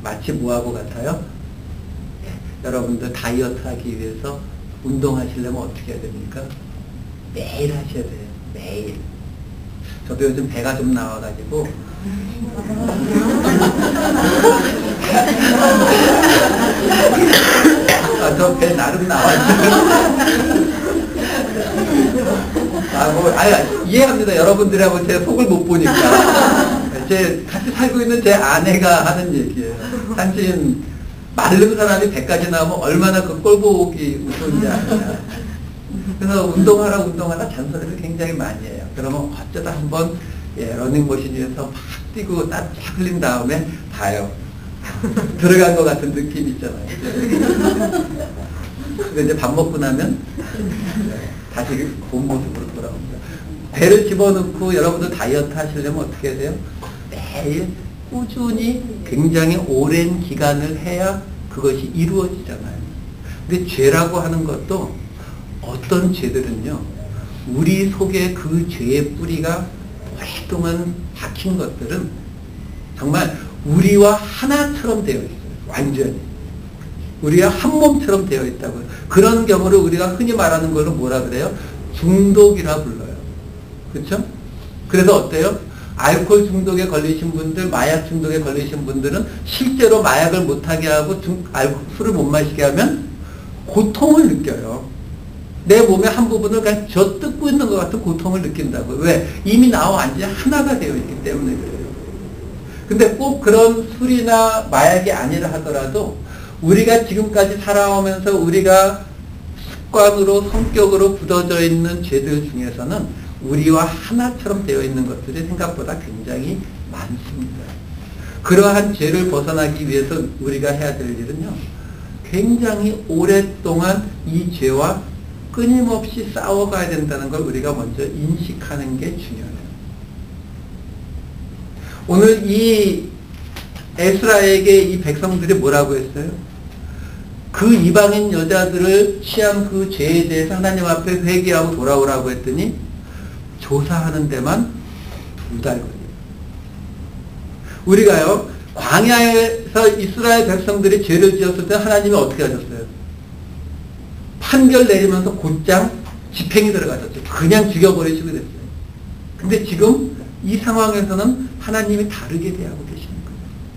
마치 뭐하고 같아요? 여러분들 다이어트 하기 위해서 운동하시려면 어떻게 해야 됩니까? 매일 하셔야 돼요. 매일. 저도 요즘 배가 좀 나와가지고 저 배 나름 나왔어요. 이해합니다. 여러분들하고 제 속을 못 보니까. 같이 살고 있는 제 아내가 하는 얘기예요. 당신 마른 사람이 배까지 나오면 얼마나 그 꼴보기 무서운지 아냐. 그래서 운동하라 잔소리를 굉장히 많이 해요. 그러면 어쩌다 한번 러닝머신 위에서 막 뛰고 땀 쫙 흘린 다음에 봐요. 들어간 것 같은 느낌 있잖아요. 근데 이제 밥 먹고 나면 다시 본 모습으로 돌아옵니다. 배를 집어넣고 여러분들 다이어트 하시려면 어떻게 해야 돼요? 매일 꾸준히 굉장히 오랜 기간을 해야 그것이 이루어지잖아요. 근데 죄라고 하는 것도 어떤 죄들은요, 우리 속에 그 죄의 뿌리가 오랫동안 박힌 것들은 정말 우리와 하나처럼 되어 있어요. 완전히. 우리와 한 몸처럼 되어 있다고요. 그런 경우를 우리가 흔히 말하는 걸로 뭐라 그래요? 중독이라 불러요. 그렇죠? 그래서 어때요? 알코올 중독에 걸리신 분들, 마약 중독에 걸리신 분들은 실제로 마약을 못하게 하고 술을 못 마시게 하면 고통을 느껴요. 내 몸의 한 부분을 그냥 젖뜯고 있는 것 같은 고통을 느낀다고. 왜? 이미 나와 완전히 하나가 되어 있기 때문에 그래요. 근데 꼭 그런 술이나 마약이 아니라 하더라도 우리가 지금까지 살아오면서 우리가 습관으로 성격으로 굳어져 있는 죄들 중에서는 우리와 하나처럼 되어 있는 것들이 생각보다 굉장히 많습니다. 그러한 죄를 벗어나기 위해서 우리가 해야 될 일은요, 굉장히 오랫동안 이 죄와 끊임없이 싸워가야 된다는 걸 우리가 먼저 인식하는 게 중요해요. 오늘 이 에스라에게 이 백성들이 뭐라고 했어요? 그 이방인 여자들을 취한 그 죄에 대해서 하나님 앞에 회개하고 돌아오라고 했더니 조사하는 데만 2달 걸려요. 우리가요, 광야에서 이스라엘 백성들이 죄를 지었을 때 하나님이 어떻게 하셨어요? 판결 내리면서 곧장 집행이 들어가셨죠. 그냥 죽여버리시고 그랬어요. 근데 지금 이 상황에서는 하나님이 다르게 대하고 계시는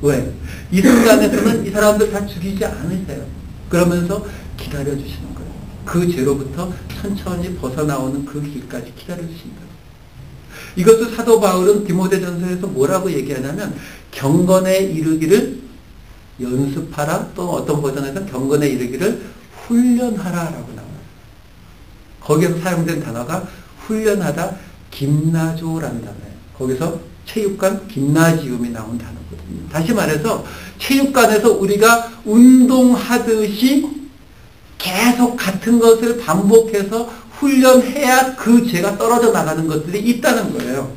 거예요. 왜? 이 순간에서는 이 사람들 다 죽이지 않으세요. 그러면서 기다려주시는 거예요. 그 죄로부터 천천히 벗어나오는 그 길까지 기다려주시는 거예요. 이것을 사도 바울은 디모데전서에서 뭐라고 얘기하냐면 경건에 이르기를 연습하라, 또 어떤 버전에서는 경건에 이르기를 훈련하라라고 나와요. 거기에서 사용된 단어가 훈련하다, 김나조라는 단어예요. 거기서 체육관 김나지움이 나온 단어거든요. 다시 말해서 체육관에서 우리가 운동하듯이 계속 같은 것을 반복해서 훈련해야 그 죄가 떨어져 나가는 것들이 있다는 거예요.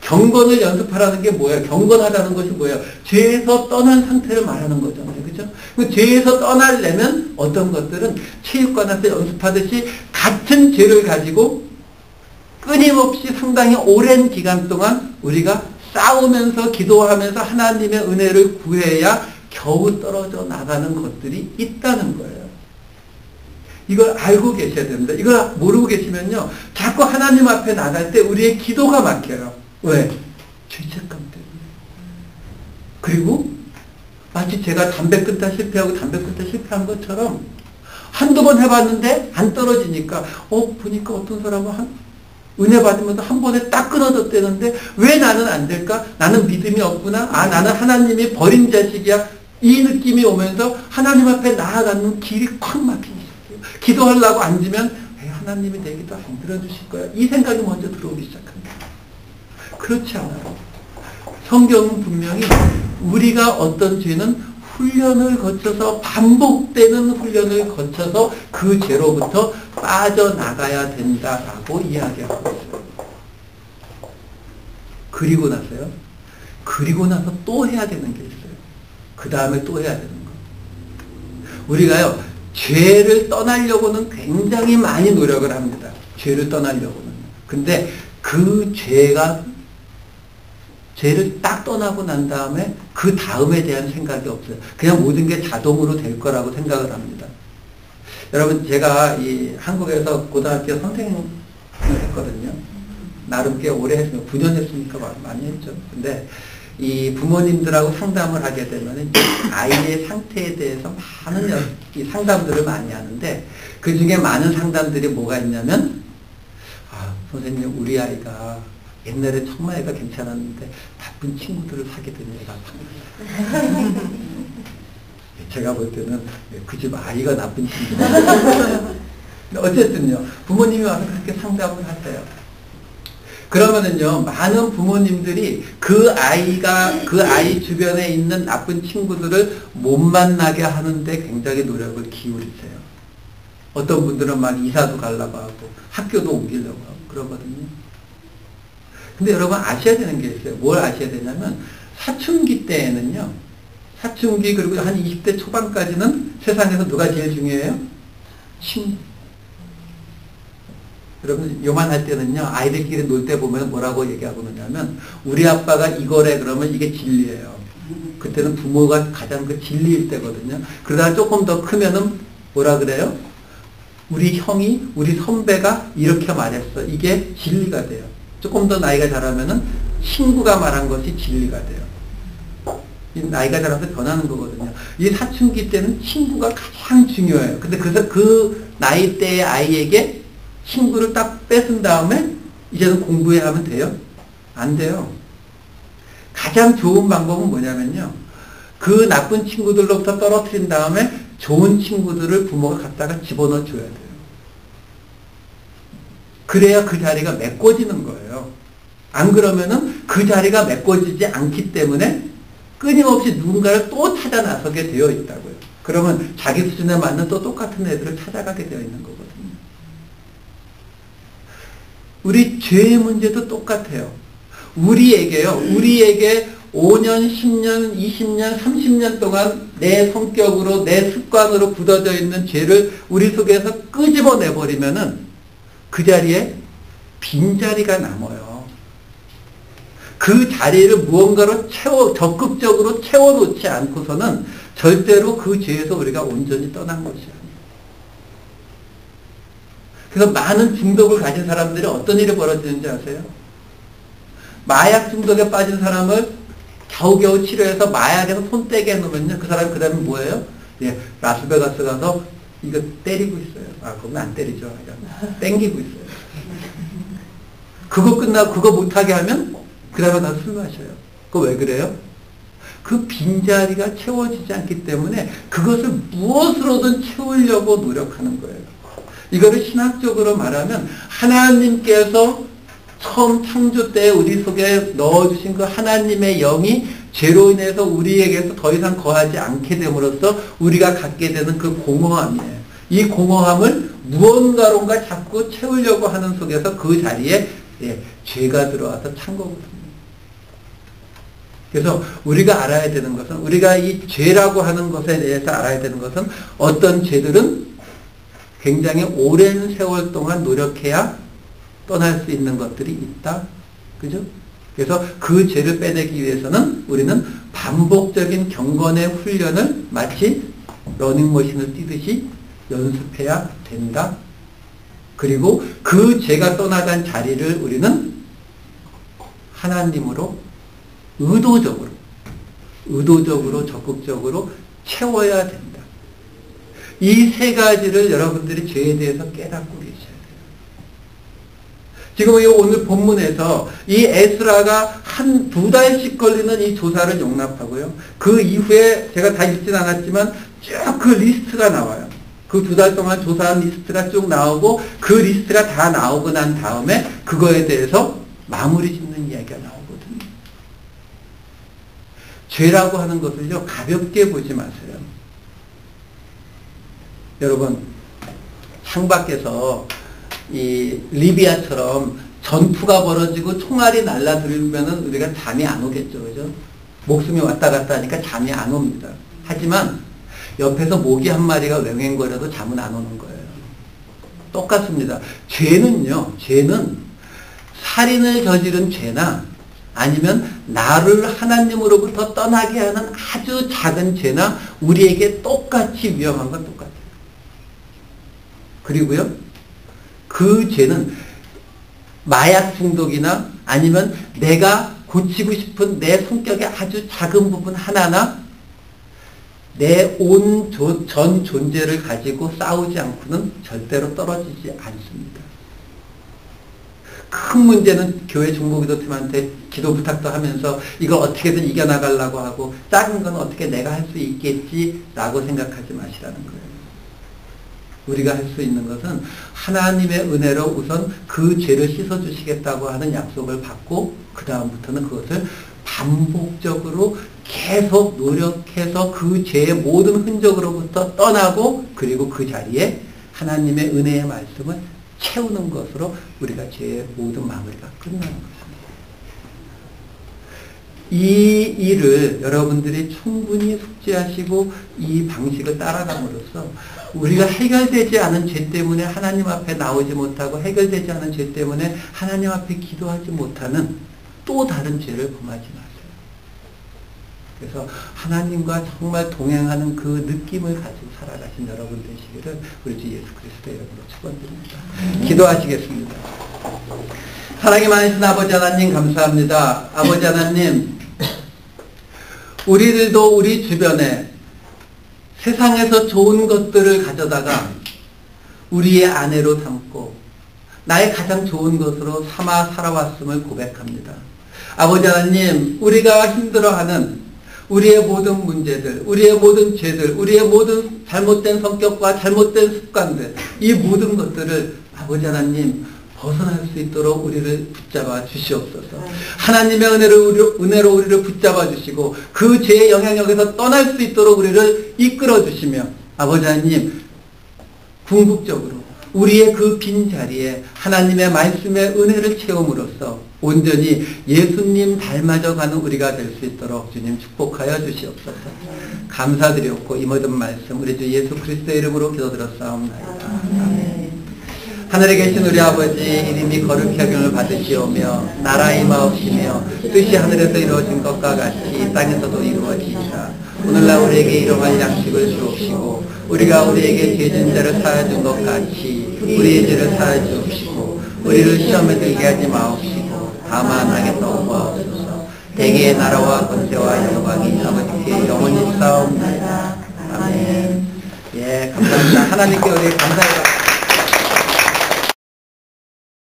경건을 연습하라는 게 뭐예요? 경건하다는 것이 뭐예요? 죄에서 떠난 상태를 말하는 거잖아요. 그죠? 죄에서 떠나려면 어떤 것들은 체육관에서 연습하듯이 같은 죄를 가지고 끊임없이 상당히 오랜 기간 동안 우리가 싸우면서 기도하면서 하나님의 은혜를 구해야 겨우 떨어져 나가는 것들이 있다는 거예요. 이걸 알고 계셔야 됩니다. 이걸 모르고 계시면요, 자꾸 하나님 앞에 나갈 때 우리의 기도가 막혀요. 왜? 죄책감 때문에. 그리고 마치 제가 담배 끊다 실패하고 담배 끊다 실패한 것처럼 한두 번 해봤는데 안 떨어지니까 보니까 어떤 사람은 은혜 받으면서 한 번에 딱 끊어졌다는데 왜 나는 안 될까? 나는 믿음이 없구나. 나는 하나님이 버린 자식이야. 이 느낌이 오면서 하나님 앞에 나아가는 길이 콱 막히기 시작해요. 기도하려고 앉으면 왜 하나님이 내 기도 안 들어주실 거야? 이 생각이 먼저 들어오기 시작합니다. 그렇지 않아요. 성경은 분명히 우리가 어떤 죄는 훈련을 거쳐서 반복되는 훈련을 거쳐서 그 죄로부터 빠져나가야 된다라고 이야기하고 있어요. 그리고 나서요. 그리고 나서 또 해야 되는 게 있어요. 그 다음에 또 해야 되는 거. 우리가요, 죄를 떠나려고는 굉장히 많이 노력을 합니다. 죄를 떠나려고는. 근데 그 죄가 죄를 딱 떠나고 난 다음에 그 다음에 대한 생각이 없어요. 그냥 모든 게 자동으로 될 거라고 생각을 합니다. 여러분, 제가 이 한국에서 고등학교 선생님을 했거든요. 나름 꽤 오래 했으면 9년 했으니까 많이 했죠. 근데 이 부모님들하고 상담을 하게 되면 아이의 상태에 대해서 많은 이 상담들을 많이 하는데, 그 중에 많은 상담들이 뭐가 있냐면, 선생님, 우리 아이가 옛날에 정말 애가 괜찮았는데 나쁜 친구들을 사게 된 애가 제가 볼 때는 그 집 아이가 나쁜 친구들. 어쨌든요, 부모님이 와서 그렇게 상담을 하세요. 그러면은요, 많은 부모님들이 그 아이 주변에 있는 나쁜 친구들을 못 만나게 하는데 굉장히 노력을 기울이세요. 어떤 분들은 막 이사도 가려고 하고 학교도 옮기려고 하고 그러거든요. 근데 여러분 아셔야 되는 게 있어요. 뭘 아셔야 되냐면, 사춘기 때에는요, 사춘기 그리고 한 20대 초반까지는 세상에서 누가 제일 중요해요? 친구. 여러분, 요만할 때는요, 아이들끼리 놀 때 보면 뭐라고 얘기하고 그러냐면, 우리 아빠가 이거래 그러면 이게 진리예요. 그때는 부모가 가장 그 진리일 때거든요. 그러다가 조금 더 크면은 뭐라 그래요? 우리 형이, 우리 선배가 이렇게 말했어. 이게 진리가 돼요. 조금 더 나이가 자라면은 친구가 말한 것이 진리가 돼요. 이 나이가 자라서 변하는 거거든요. 이 사춘기 때는 친구가 가장 중요해요. 근데 그래서 그 나이 때의 아이에게 친구를 딱 뺏은 다음에 이제는 공부해야 하면 돼요? 안 돼요. 가장 좋은 방법은 뭐냐면요, 그 나쁜 친구들로부터 떨어뜨린 다음에 좋은 친구들을 부모가 갖다가 집어넣어 줘야 돼요. 그래야 그 자리가 메꿔지는 거예요. 안 그러면은 그 자리가 메꿔지지 않기 때문에 끊임없이 누군가를 또 찾아 나서게 되어 있다고요. 그러면 자기 수준에 맞는 또 똑같은 애들을 찾아가게 되어 있는 거거든요. 우리 죄의 문제도 똑같아요. 우리에게 5년, 10년, 20년, 30년 동안 내 성격으로, 내 습관으로 굳어져 있는 죄를 우리 속에서 끄집어내버리면은 그 자리에 빈자리가 남아요. 그 자리를 무언가로 적극적으로 채워놓지 않고서는 절대로 그 죄에서 우리가 온전히 떠난 것이 아니에요. 그래서 많은 중독을 가진 사람들이 어떤 일이 벌어지는지 아세요? 마약 중독에 빠진 사람을 겨우겨우 치료해서 마약에서 손 떼게 해놓으면요, 그 사람이 그 다음에 뭐예요? 예, 라스베가스 가서 이거 때리고 있어요. 그건 안 때리죠. 땡기고 있어요. 그거 끝나고 그거 못하게 하면 그 다음에 가서 술 마셔요. 그거 왜 그래요? 그 빈자리가 채워지지 않기 때문에 그것을 무엇으로든 채우려고 노력하는 거예요. 이거를 신학적으로 말하면 하나님께서 처음 창조 때 우리 속에 넣어주신 그 하나님의 영이 죄로 인해서 우리에게서 더 이상 거하지 않게 됨으로써 우리가 갖게 되는 그 공허함이에요. 이 공허함을 무언가론가 자꾸 채우려고 하는 속에서 그 자리에 죄가 들어와서 찬 거거든요. 그래서 우리가 알아야 되는 것은, 우리가 이 죄라고 하는 것에 대해서 알아야 되는 것은, 어떤 죄들은 굉장히 오랜 세월 동안 노력해야 떠날 수 있는 것들이 있다. 그죠? 그래서 그 죄를 빼내기 위해서는 우리는 반복적인 경건의 훈련을 마치 러닝머신을 뛰듯이 연습해야 된다. 그리고 그 죄가 떠나간 자리를 우리는 하나님으로 의도적으로 적극적으로 채워야 된다. 이 세 가지를 여러분들이 죄에 대해서 깨닫고 계셔야 돼요. 지금 오늘 본문에서 이 에스라가 한 2달씩 걸리는 이 조사를 용납하고요. 그 이후에 제가 다 읽진 않았지만 쭉 그 리스트가 나와요. 그 2달 동안 조사한 리스트가 쭉 나오고 그 리스트가 다 나오고 난 다음에 그거에 대해서 마무리 짓는 이야기가 나오거든요. 죄라고 하는 것을요, 가볍게 보지 마세요. 여러분, 창밖에서 이 리비아처럼 전투가 벌어지고 총알이 날라들면은 우리가 잠이 안 오겠죠, 그죠? 목숨이 왔다 갔다 하니까 잠이 안 옵니다. 하지만 옆에서 모기 한 마리가 웽웽거려도 잠은 안 오는 거예요. 똑같습니다. 죄는 살인을 저지른 죄나 아니면 나를 하나님으로부터 떠나게 하는 아주 작은 죄나 우리에게 똑같이 위험한 건 똑같아요. 그리고요, 그 죄는 마약 중독이나 아니면 내가 고치고 싶은 내 성격의 아주 작은 부분 하나나 내 온 전 존재를 가지고 싸우지 않고는 절대로 떨어지지 않습니다. 큰 문제는 교회 중보기도팀한테 기도 부탁도 하면서 이걸 어떻게든 이겨나가려고 하고 작은 건 어떻게 내가 할 수 있겠지라고 생각하지 마시라는 거예요. 우리가 할 수 있는 것은 하나님의 은혜로 우선 그 죄를 씻어주시겠다고 하는 약속을 받고 그 다음부터는 그것을 반복적으로 계속 노력해서 그 죄의 모든 흔적으로부터 떠나고 그리고 그 자리에 하나님의 은혜의 말씀을 채우는 것으로 우리가 죄의 모든 마무리가 끝나는 것입니다. 이 일을 여러분들이 충분히 숙지하시고 이 방식을 따라감으로써 우리가 해결되지 않은 죄 때문에 하나님 앞에 나오지 못하고 해결되지 않은 죄 때문에 하나님 앞에 기도하지 못하는 또 다른 죄를 범하지 마세요. 그래서 하나님과 정말 동행하는 그 느낌을 가지고 살아가신 여러분 되시기를 우리 주 예수 그리스도의 이름으로 축원드립니다. 기도하시겠습니다. 사랑이 많으신 아버지 하나님 감사합니다. 아버지 하나님, 우리들도 우리 주변에 세상에서 좋은 것들을 가져다가 우리의 아내로 삼고 나의 가장 좋은 것으로 삼아 살아왔음을 고백합니다. 아버지 하나님, 우리가 힘들어하는 우리의 모든 문제들, 우리의 모든 죄들, 우리의 모든 잘못된 성격과 잘못된 습관들, 이 모든 것들을 아버지 하나님 벗어날 수 있도록 우리를 붙잡아 주시옵소서. 하나님의 은혜로 우리를 붙잡아 주시고 그 죄의 영향력에서 떠날 수 있도록 우리를 이끌어 주시며 아버지 하나님, 궁극적으로 우리의 그 빈자리에 하나님의 말씀의 은혜를 채움으로써 온전히 예수님 닮아져가는 우리가 될 수 있도록 주님 축복하여 주시옵소서. 감사드렸고 이 모든 말씀 우리 주 예수 그리스도의 이름으로 기도드렸사옵나이다. 아멘. 하늘에 계신 우리 아버지, 이름이 거룩히 여김을 받으시오며 나라 임하옵시며 뜻이 하늘에서 이루어진 것과 같이 땅에서도 이루어지이다. 오늘날 우리에게 일용할 양식을 주옵시고 우리가 우리에게 죄진 자를 사하준 것 같이 우리의 죄를 사하 주옵시고 우리를 시험에 들게 하지 마옵시고 다만 악에서 구하옵소서. 대개의 나라와 권세와 영광이 아버지께 영원히 싸움나이다. 아멘. 예, 감사합니다. 하나님께 우리 감사해요.